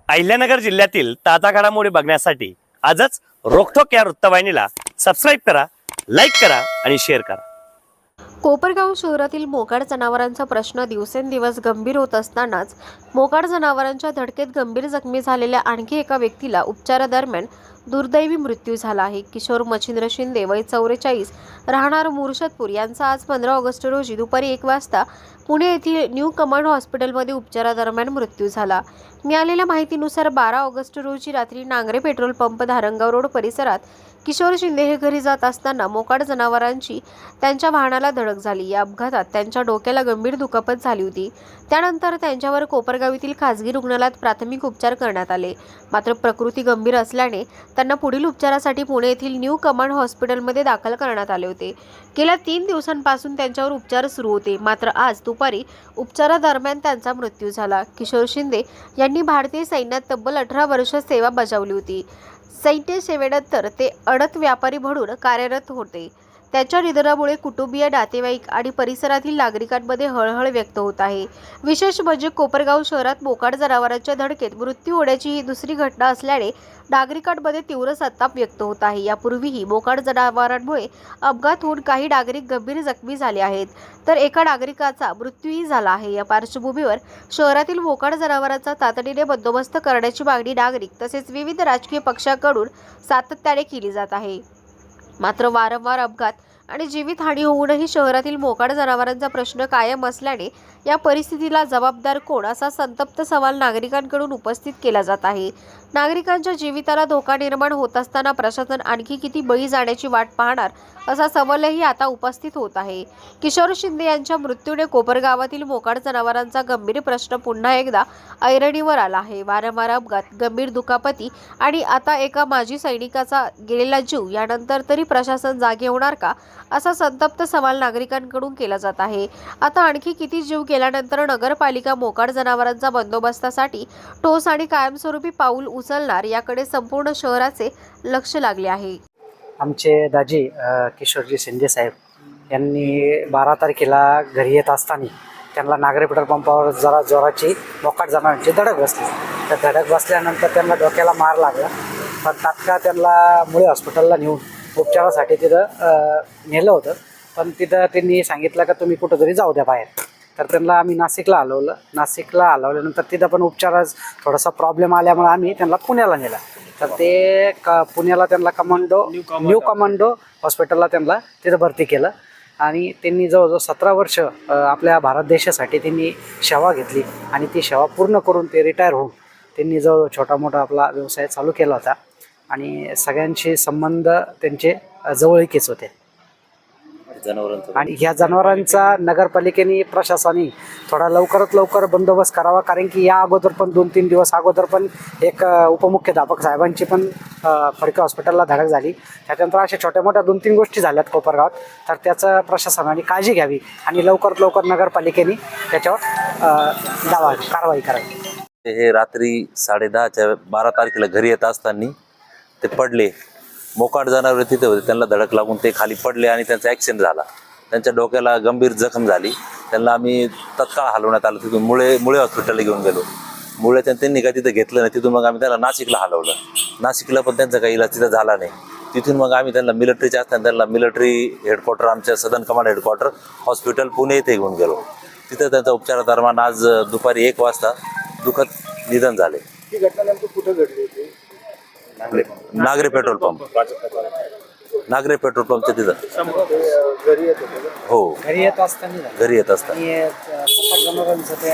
अहिल्यानगर जिल्ह्यातील ताजा घडामोडी बघण्यासाठी आजच रोखोक या वृत्तवाहिनीला सबस्क्राईब करा, लाईक करा आणि शेअर करा. कोपरगाव शहरातील मोकाट जनावरांचा प्रश्न दिवसेंदिवस गंभीर होत असतानाच मोकाट जनावरांच्या धडकेत गंभीर जखमी झालेल्या आणखी एका व्यक्तीला उपचारादरम्यान दुर्दैवी मृत्यू झाला आहे. किशोर मच्छिंद्र शिंदे वय 44 राहणार मुर्शदपूर यांचा आज 15 ऑगस्ट रोजी दुपारी 1 वाजता पुणे येथील न्यू कमांड हॉस्पिटलमध्ये उपचारादरम्यान मृत्यू झाला. मिळालेल्या माहितीनुसार 12 ऑगस्ट रोजी रात्री Nangare petrol pump Dharangaon road परिसरात किशोर शिंदे हे घरी जात असताना मोकाट जनावरांची त्यांच्या वाहनाला धडक झाली. या अपघातात त्यांच्या डोक्याला गंभीर दुखापत झाली होती. त्यानंतर त्यांच्यावर कोपरगाव येथील खासगी रुग्णालयात प्राथमिक उपचार करण्यात आले. मात्र प्रकृती गंभीर असल्याने त्यांना पुढील उपचारासाठी पुणे येथील न्यू कमांड हॉस्पिटलमध्ये दाखल करण्यात आले होते. गेल्या 3 दिवसांपासून त्यांच्यावर उपचार सुरू होते. मात्र आज दुपारी उपचारादरम्यान त्यांचा मृत्यू झाला. किशोर शिंदे यांनी भारतीय सैन्यात तब्बल 18 वर्ष सेवा बजावली होती. सैन्य सेवेनंतर ते अडत व्यापारी म्हणून कार्यरत होते. त्याच्या निधनामुळे कुटुंबीय, नातेवाईक आणि परिसरातील नागरिकांमध्ये हळहळ व्यक्त होत आहे. विशेष म्हणजे कोपरगाव शहरात मोकाट जनावरांच्या धडकेत मृत्यू होण्याची ही दुसरी घटना असल्याने नागरिकांमध्ये तीव्र संताप व्यक्त होत आहे. यापूर्वीही मोकाट जनावरांमुळे अपघात होऊन काही नागरिक गंभीर जखमी झाले आहेत, तर एका नागरिकाचा मृत्यूही झाला आहे. या पार्श्वभूमीवर शहरातील मोकाट जनावरांचा तातडीने बंदोबस्त करण्याची मागणी नागरिक तसेच विविध राजकीय पक्षांकडून सातत्याने केली जात आहे. मात्र वारंवार अपघात आणि जीवितहानी होऊनही शहरातील मोकाट जनावरांचा प्रश्न कायम असल्याने या परिस्थितीला जबाबदार कोण असा संतप्त सवाल नागरिकांकडून उपस्थित केला जात आहे. नागरिकांच्या जीविताला धोका निर्माण होत असताना प्रशासन आणखी किती बळी जाण्याची वाट पाहणार असा सवालही आता उपस्थित होत आहे. किशोर शिंदे यांच्या मृत्यूने कोपरगावातील मोकाट जनावरांचा गंभीर प्रश्न पुन्हा एकदा ऐरणीवर आला आहे. वारंवार अपघात, गंभीर दुखापती आणि आता एका माजी सैनिकाचा गेलेला जीव, यानंतर तरी प्रशासन जागे होणार का असा संतप्त सवाल नागरिकांकडून केला जात आहे. आता आणखी किती जीव गेल्यानंतर नगरपालिका मोकाट जनावरांचा बंदोबस्तासाठी ठोस आणि कायमस्वरूपी पाऊल उचलणार याकडे संपूर्ण शहराचे लक्ष लागले आहे. आमचे दाजी किशोरजी शिंदे साहेब यांनी 12 तारखेला घरी येत असताना त्यांना नागरे पेट्रोल पंपावर जरा जोराची मोकाट जनावरांची धडक बसली. त्या धडक बसल्यानंतर त्यांना डोक्याला मार लागला. पण तात्काळ त्यांना मुळे हॉस्पिटलला नेऊन उपचारासाठी तिथं नेलं होतं. पण तिथं त्यांनी सांगितलं का तुम्ही कुठंतरी जाऊ द्या बाहेर. तर त्यांना आम्ही नाशिकला हलवलं. नाशिकला हलवल्यानंतर तिथं पण उपचारात थोडासा प्रॉब्लेम आल्यामुळे आम्ही त्यांना पुण्याला नेला. तर ते पुण्याला त्यांना न्यू कमांडो हॉस्पिटलला त्यांना तिथं भरती केलं. आणि त्यांनी जवळजवळ 17 वर्ष आपल्या भारत देशासाठी त्यांनी सेवा घेतली आणि ती सेवा पूर्ण करून ते रिटायर होऊन त्यांनी जवळ छोटा मोठा आपला व्यवसाय चालू केला होता. आणि सगळ्यांशी संबंध त्यांचे जवळकीच होते. आणि ह्या जनावरांचा नगरपालिकेने, प्रशासनाने थोडा लवकरात लवकर बंदोबस्त करावा. कारण की या अगोदर पण 2-3 दिवस अगोदर पण एक उपमुख्याध्यापक साहेबांची पण फडके हॉस्पिटलला धडक झाली. त्याच्यानंतर अशा छोट्या मोठ्या 2-3 गोष्टी झाल्यात कोपरगावात. तर त्याचं प्रशासनाने काळजी घ्यावी आणि लवकरात लवकर नगरपालिकेने त्याच्यावर कारवाई करावी. हे रात्री 10:30च्या 12 तारखेला घरी येत असताना ते पडले. मोकाट जनावर तिथे होते, त्यांना धडक लागून ते खाली पडले आणि त्यांचा ॲक्सिडेंट झाला. त्यांच्या डोक्याला गंभीर जखम झाली. त्यांना आम्ही तत्काळ हलवण्यात आलं. तिथून मुळे हॉस्पिटलला घेऊन गेलो. मुळे त्यांनी काय तिथं घेतलं नाही. तिथून मग आम्ही त्याला नाशिकला हलवलं. नाशिकला पण त्यांचा काही इलाज तिथं झाला नाही. तिथून मग आम्ही त्यांना मिलिटरीच्या असताना त्यांना मिलिटरी हेडक्वार्टर, आमच्या सदन कमांड हेडक्वार्टर हॉस्पिटल पुणे येथे घेऊन गेलो. तिथं त्यांचा उपचारादरम्यान आज दुपारी 1 वाजता दुःखद निधन झाले. ही घटना नेमकी कुठे घडली होती? Nagare petrol pump, Nagare petrol पंपच्या तिथं घरी येत होते. हो, घरी येत असताना घरी येत असताना जनावरांचं ते